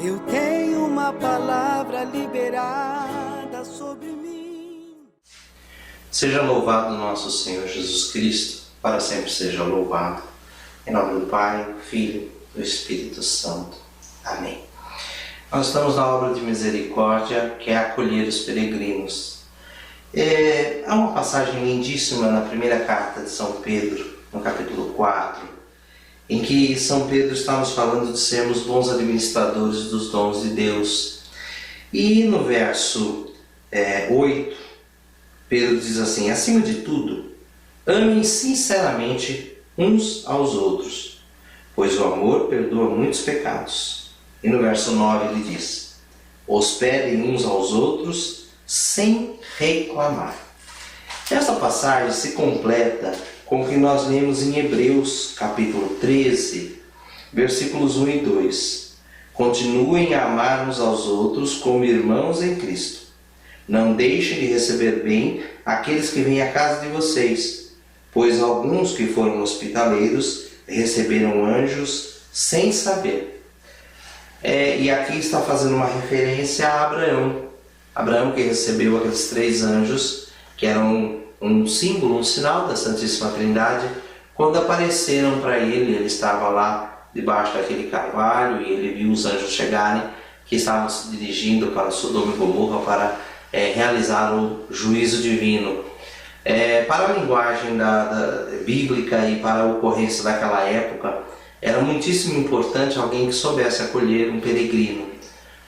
Eu tenho uma palavra liberada sobre mim. Seja louvado nosso Senhor Jesus Cristo, para sempre seja louvado. Em nome do Pai, do Filho e do Espírito Santo. Amém. Nós estamos na obra de misericórdia, que é acolher os peregrinos. Há uma passagem lindíssima na primeira carta de São Pedro, no capítulo 4, em que São Pedro está nos falando de sermos bons administradores dos dons de Deus. E no verso 8, Pedro diz assim: acima de tudo, amem sinceramente uns aos outros, pois o amor perdoa muitos pecados. E no verso 9 ele diz: hospedem uns aos outros sem reclamar. Esta passagem se completa com o que nós lemos em Hebreus, capítulo 13, versículos 1 e 2. Continuem a amar uns aos outros como irmãos em Cristo. Não deixem de receber bem aqueles que vêm à casa de vocês, pois alguns que foram hospitaleiros receberam anjos sem saber. E aqui está fazendo uma referência a Abraão. Abraão que recebeu aqueles 3 anjos, que eram um símbolo, um sinal da Santíssima Trindade. Quando apareceram para ele, ele estava lá debaixo daquele carvalho e ele viu os anjos chegarem, que estavam se dirigindo para Sodoma e Gomorra para realizar o juízo divino. Para a linguagem bíblica e para a ocorrência daquela época, era muitíssimo importante alguém que soubesse acolher um peregrino,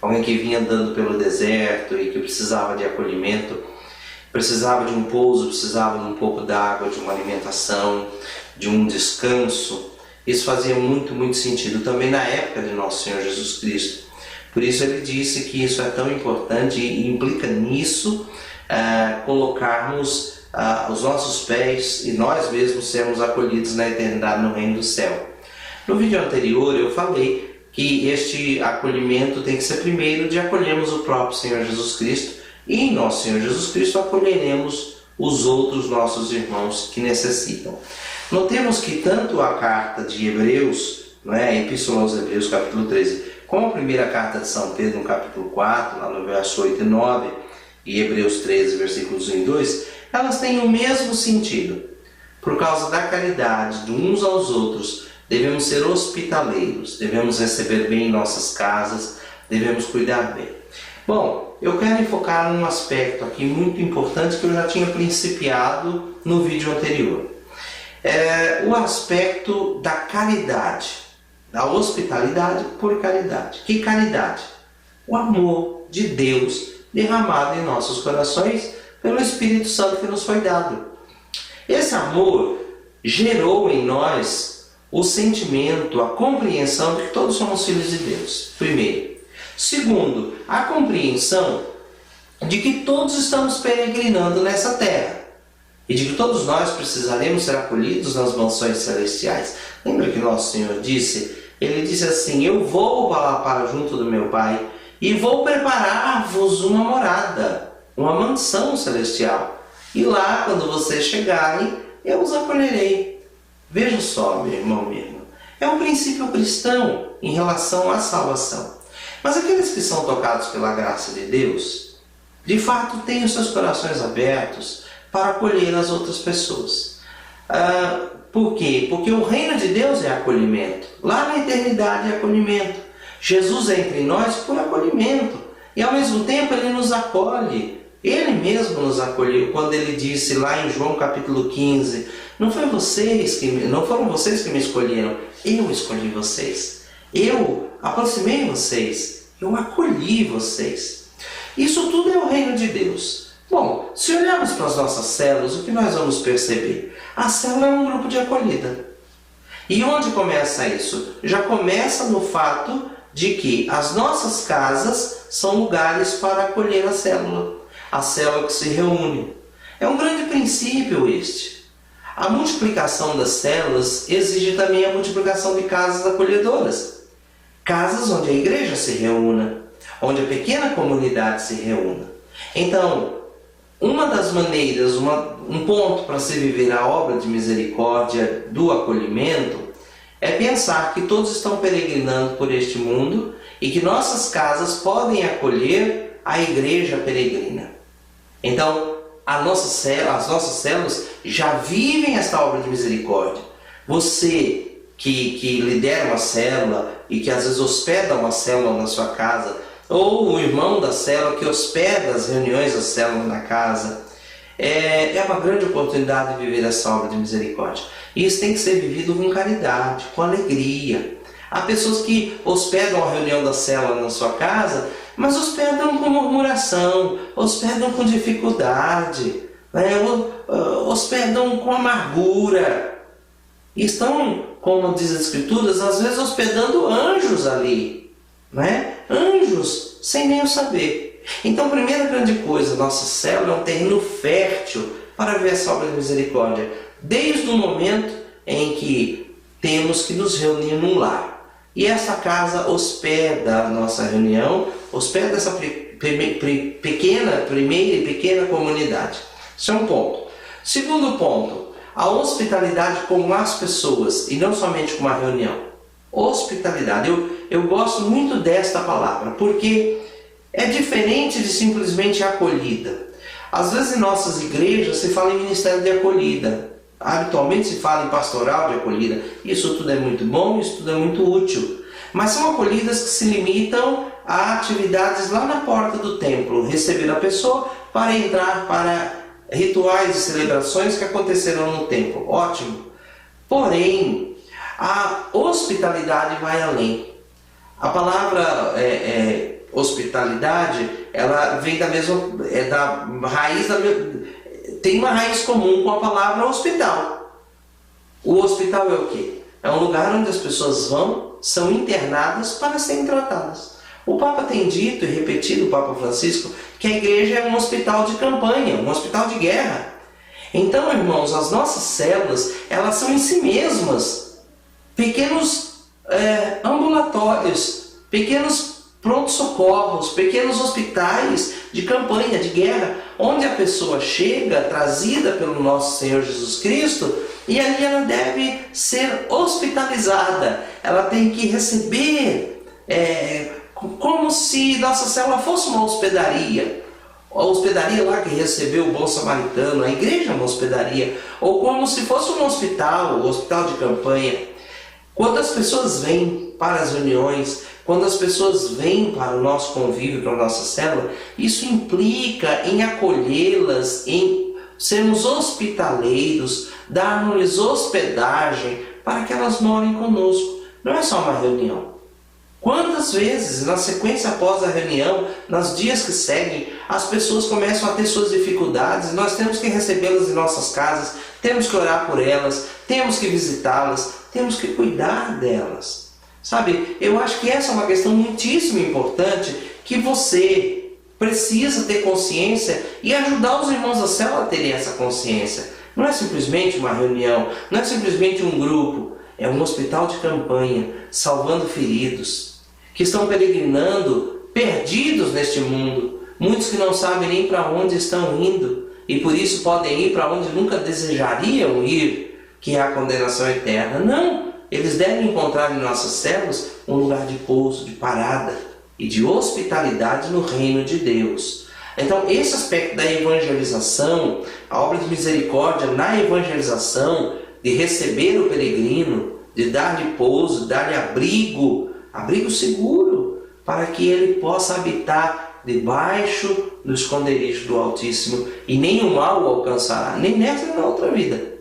alguém que vinha andando pelo deserto e que precisava de acolhimento, precisava de um pouso, precisava de um pouco d'água, de uma alimentação, de um descanso. Isso fazia muito, muito sentido também na época de Nosso Senhor Jesus Cristo. Por isso ele disse que isso é tão importante e implica nisso colocarmos os nossos pés e nós mesmos sermos acolhidos na eternidade no reino do céu. No vídeo anterior eu falei que este acolhimento tem que ser primeiro de acolhermos o próprio Senhor Jesus Cristo, e em Nosso Senhor Jesus Cristo acolheremos os outros nossos irmãos que necessitam. Notemos que tanto a carta de Hebreus, a Epístola aos Hebreus, capítulo 13, como a primeira carta de São Pedro, no capítulo 4, lá no verso 8 e 9, e Hebreus 13, versículos 1 e 2, elas têm o mesmo sentido. Por causa da caridade de uns aos outros, devemos ser hospitaleiros, devemos receber bem em nossas casas, devemos cuidar bem. Bom, eu quero enfocar num aspecto aqui muito importante que eu já tinha principiado no vídeo anterior. O aspecto da caridade, da hospitalidade por caridade. Que caridade? O amor de Deus derramado em nossos corações pelo Espírito Santo que nos foi dado. Esse amor gerou em nós o sentimento, a compreensão de que todos somos filhos de Deus, primeiro. Segundo, a compreensão de que todos estamos peregrinando nessa terra e de que todos nós precisaremos ser acolhidos nas mansões celestiais. Lembra que Nosso Senhor disse? Ele disse assim: eu vou para junto do meu Pai e vou preparar-vos uma morada, uma mansão celestial. E lá, quando vocês chegarem, eu os acolherei. Veja só, meu irmão, minha irmã. É um princípio cristão em relação à salvação. Mas aqueles que são tocados pela graça de Deus, de fato têm os seus corações abertos para acolher as outras pessoas. Por quê? Porque o reino de Deus é acolhimento. Lá na eternidade é acolhimento. Jesus é entre nós por acolhimento. E ao mesmo tempo Ele nos acolhe. Ele mesmo nos acolheu quando Ele disse lá em João capítulo 15, não foram vocês que me escolheram, eu escolhi vocês. Eu aproximei vocês, eu acolhi vocês. Isso tudo é o reino de Deus. Bom, se olharmos para as nossas células, o que nós vamos perceber? A célula é um grupo de acolhida. E onde começa isso? Já começa no fato de que as nossas casas são lugares para acolher a célula que se reúne. É um grande princípio este. A multiplicação das células exige também a multiplicação de casas acolhedoras. Casas onde a igreja se reúna, onde a pequena comunidade se reúna. Então, uma das maneiras, um ponto para se viver a obra de misericórdia do acolhimento é pensar que todos estão peregrinando por este mundo e que nossas casas podem acolher a igreja peregrina. Então, as nossas células já vivem esta obra de misericórdia. Você que lidera uma célula e que às vezes hospeda uma célula na sua casa, ou o irmão da célula que hospeda as reuniões da célula na casa, é uma grande oportunidade de viver essa obra de misericórdia. E isso tem que ser vivido com caridade, com alegria. Há pessoas que hospedam a reunião da célula na sua casa, mas hospedam com murmuração, hospedam com dificuldade, né? Hospedam com amargura. E estão, como diz as Escrituras, às vezes hospedando anjos ali, né? Anjos, sem nem o saber. Então, primeira grande coisa, nossa célula é um terreno fértil para ver essa obra de misericórdia, desde o momento em que temos que nos reunir num lar. E essa casa hospeda a nossa reunião, hospeda essa primeira e pequena comunidade. Isso é um ponto. Segundo ponto, a hospitalidade com as pessoas e não somente com uma reunião. Hospitalidade. Eu gosto muito desta palavra, porque é diferente de simplesmente acolhida. Às vezes em nossas igrejas se fala em ministério de acolhida. Habitualmente se fala em pastoral de acolhida. Isso tudo é muito bom, isso tudo é muito útil. Mas são acolhidas que se limitam a atividades lá na porta do templo. Receber a pessoa para entrar para rituais e celebrações que aconteceram no templo. Ótimo. Porém, a hospitalidade vai além. A palavra hospitalidade, ela vem da mesma, da raiz tem uma raiz comum com a palavra hospital. O hospital é o quê? É um lugar onde as pessoas vão, são internadas para serem tratadas. O Papa tem dito e repetido, o Papa Francisco, que a igreja é um hospital de campanha, um hospital de guerra. Então, irmãos, as nossas células, elas são em si mesmas pequenos ambulatórios, pequenos pronto-socorros, pequenos hospitais de campanha, de guerra, onde a pessoa chega, trazida pelo nosso Senhor Jesus Cristo, e ali ela deve ser hospitalizada. Ela tem que receber, como se nossa célula fosse uma hospedaria. A hospedaria lá que recebeu o bom samaritano, a igreja é uma hospedaria. Ou como se fosse um hospital, um hospital de campanha. Quando as pessoas vêm para as reuniões, quando as pessoas vêm para o nosso convívio, para a nossa célula, isso implica em acolhê-las, em sermos hospitaleiros, darmos-lhes hospedagem para que elas morem conosco. Não é só uma reunião. Quantas vezes, na sequência após a reunião, nos dias que seguem, as pessoas começam a ter suas dificuldades, nós temos que recebê-las em nossas casas, temos que orar por elas, temos que visitá-las, temos que cuidar delas. Sabe, eu acho que essa é uma questão muitíssimo importante que você precisa ter consciência e ajudar os irmãos da célula a terem essa consciência. Não é simplesmente uma reunião, não é simplesmente um grupo, é um hospital de campanha, salvando feridos, que estão peregrinando, perdidos neste mundo, muitos que não sabem nem para onde estão indo e por isso podem ir para onde nunca desejariam ir, que é a condenação eterna. Não! Eles devem encontrar em nossas células um lugar de pouso, de parada e de hospitalidade no reino de Deus. Então, esse aspecto da evangelização, a obra de misericórdia na evangelização, de receber o peregrino, de dar-lhe pouso, dar-lhe abrigo seguro, para que ele possa habitar debaixo do esconderijo do Altíssimo e nem o mal o alcançará, nem nessa nem na outra vida.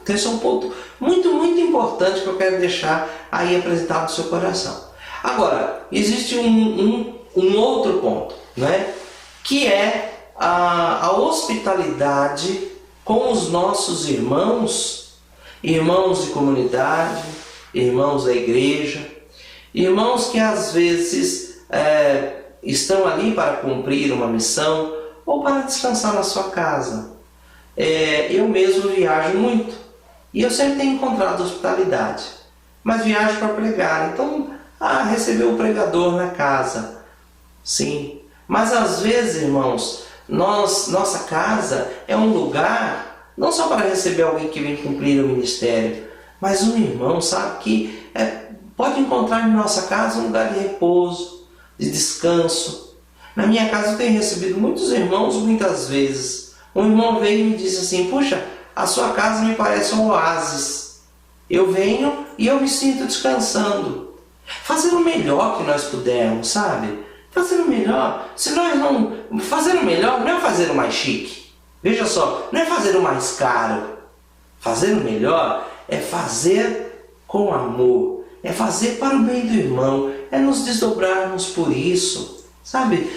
Então esse é um ponto muito, muito importante que eu quero deixar aí apresentado no seu coração. Agora, existe um outro ponto, né? Que é a hospitalidade com os nossos irmãos de comunidade, irmãos da igreja, irmãos que às vezes estão ali para cumprir uma missão ou para descansar na sua casa. Eu mesmo viajo muito. E eu sempre tenho encontrado hospitalidade, mas viajo para pregar, então, receber o pregador na casa, sim. Mas às vezes, irmãos, nossa casa é um lugar, não só para receber alguém que vem cumprir o ministério, mas um irmão, sabe, que pode encontrar em nossa casa um lugar de repouso, de descanso. Na minha casa eu tenho recebido muitos irmãos muitas vezes. Um irmão veio e me disse assim: puxa, a sua casa me parece um oásis. Eu venho e eu me sinto descansando. Fazer o melhor que nós pudermos, sabe? Fazer o melhor. Se nós não... Fazer o melhor não é fazer o mais chique. Veja só, não é fazer o mais caro. Fazer o melhor é fazer com amor. É fazer para o bem do irmão. É nos desdobrarmos por isso. Sabe?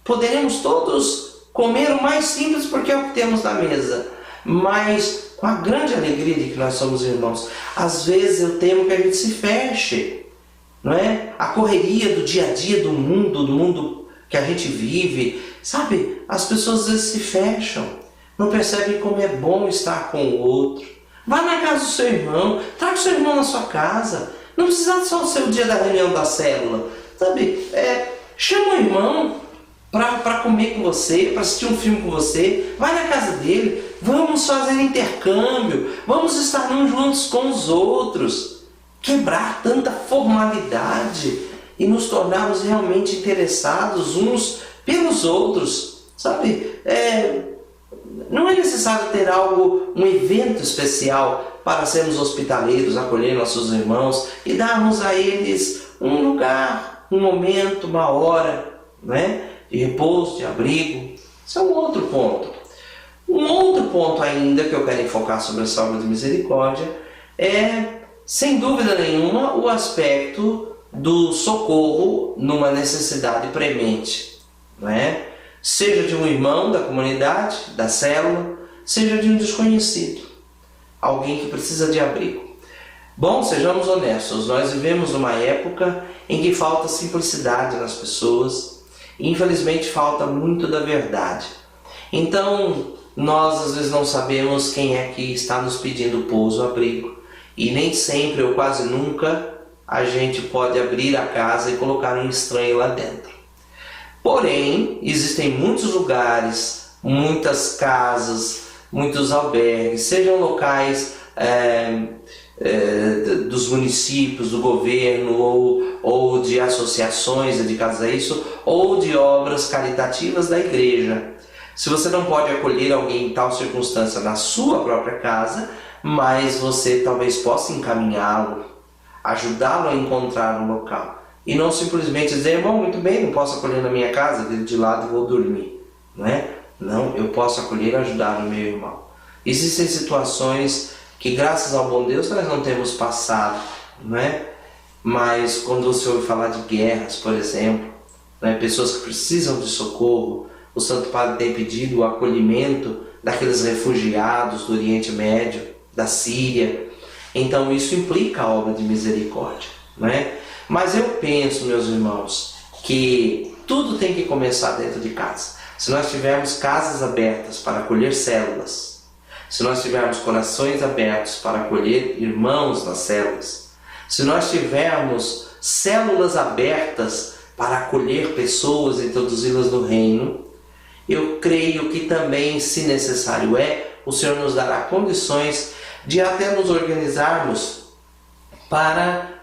Poderemos todos comer o mais simples porque é o que temos na mesa. Mas com a grande alegria de que nós somos irmãos. Às vezes eu temo que a gente se feche. Não é? A correria do dia a dia do mundo que a gente vive, sabe? As pessoas às vezes se fecham, não percebem como é bom estar com o outro. Vá na casa do seu irmão, traga o seu irmão na sua casa. Não precisa só ser o dia da reunião da célula, sabe? Chama o irmão para comer com você, para assistir um filme com você. Vai na casa dele, vamos fazer intercâmbio, vamos estar uns juntos com os outros. Quebrar tanta formalidade e nos tornarmos realmente interessados uns pelos outros, sabe? Não é necessário ter um evento especial para sermos hospitaleiros, acolher nossos irmãos e darmos a eles um lugar, um momento, uma hora, né? De repouso, de abrigo. Isso é um outro ponto. Um outro ponto ainda que eu quero enfocar sobre essa obra de misericórdia é, sem dúvida nenhuma, o aspecto do socorro numa necessidade premente, não é? Seja de um irmão da comunidade, da célula, seja de um desconhecido, alguém que precisa de abrigo. Bom, sejamos honestos, nós vivemos numa época em que falta simplicidade nas pessoas e infelizmente falta muito da verdade. Então, nós às vezes não sabemos quem é que está nos pedindo pouso, abrigo. E nem sempre, ou quase nunca, a gente pode abrir a casa e colocar um estranho lá dentro. Porém, existem muitos lugares, muitas casas, muitos albergues, sejam locais dos municípios, do governo, ou de associações dedicadas a isso, ou de obras caritativas da igreja. Se você não pode acolher alguém em tal circunstância na sua própria casa, mas você talvez possa encaminhá-lo, ajudá-lo a encontrar um local. E não simplesmente dizer: irmão, muito bem, não posso acolher na minha casa, dele de lado e vou dormir. Não é? Não, eu posso acolher e ajudar o meu irmão. Existem situações que, graças ao bom Deus, nós não temos passado, não é? Mas quando você ouve falar de guerras, por exemplo, né, pessoas que precisam de socorro, o Santo Padre tem pedido o acolhimento daqueles refugiados do Oriente Médio, da Síria. Então isso implica a obra de misericórdia, né? Mas eu penso, meus irmãos, que tudo tem que começar dentro de casa. Se nós tivermos casas abertas para acolher células, se nós tivermos corações abertos para acolher irmãos nas células, se nós tivermos células abertas para acolher pessoas e introduzi-las no reino, eu creio que também, se necessário o Senhor nos dará condições de até nos organizarmos para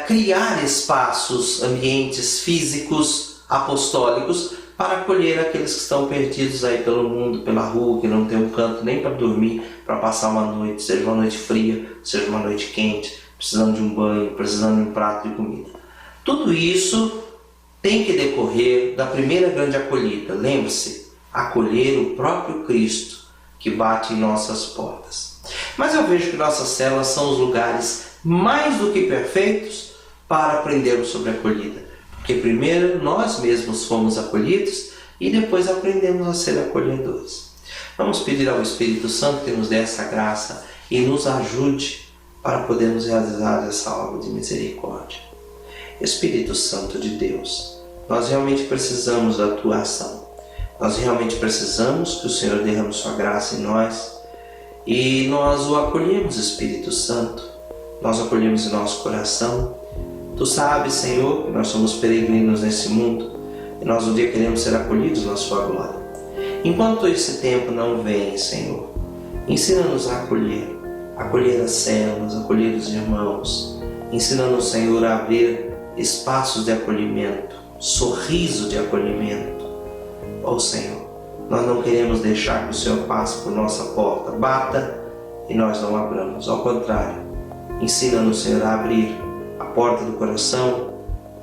criar espaços, ambientes físicos, apostólicos, para acolher aqueles que estão perdidos aí pelo mundo, pela rua, que não tem um canto nem para dormir, para passar uma noite, seja uma noite fria, seja uma noite quente, precisando de um banho, precisando de um prato de comida. Tudo isso tem que decorrer da primeira grande acolhida. Lembre-se, acolher o próprio Cristo que bate em nossas portas. Mas eu vejo que nossas células são os lugares mais do que perfeitos para aprendermos sobre a acolhida. Porque primeiro nós mesmos fomos acolhidos e depois aprendemos a ser acolhedores. Vamos pedir ao Espírito Santo que nos dê essa graça e nos ajude para podermos realizar essa obra de misericórdia. Espírito Santo de Deus, nós realmente precisamos da tua ação. Nós realmente precisamos que o Senhor derrame sua graça em nós e nós o acolhemos, Espírito Santo. Nós acolhemos em nosso coração. Tu sabes, Senhor, que nós somos peregrinos nesse mundo e nós um dia queremos ser acolhidos na sua glória. Enquanto esse tempo não vem, Senhor, ensina-nos a acolher as células, acolher os irmãos, ensinando o Senhor a abrir espaços de acolhimento, sorriso de acolhimento. Ó Senhor, nós não queremos deixar que o Senhor passe por nossa porta, bata e nós não abramos. Ao contrário, ensina-nos, Senhor, a abrir a porta do coração,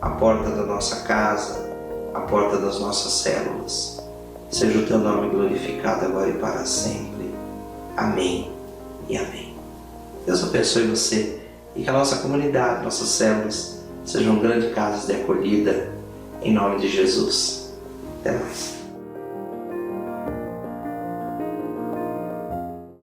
a porta da nossa casa, a porta das nossas células. Seja o Teu nome glorificado agora e para sempre. Amém e amém. Deus abençoe você e que a nossa comunidade, nossas células, sejam grandes casas de acolhida, em nome de Jesus. Até mais.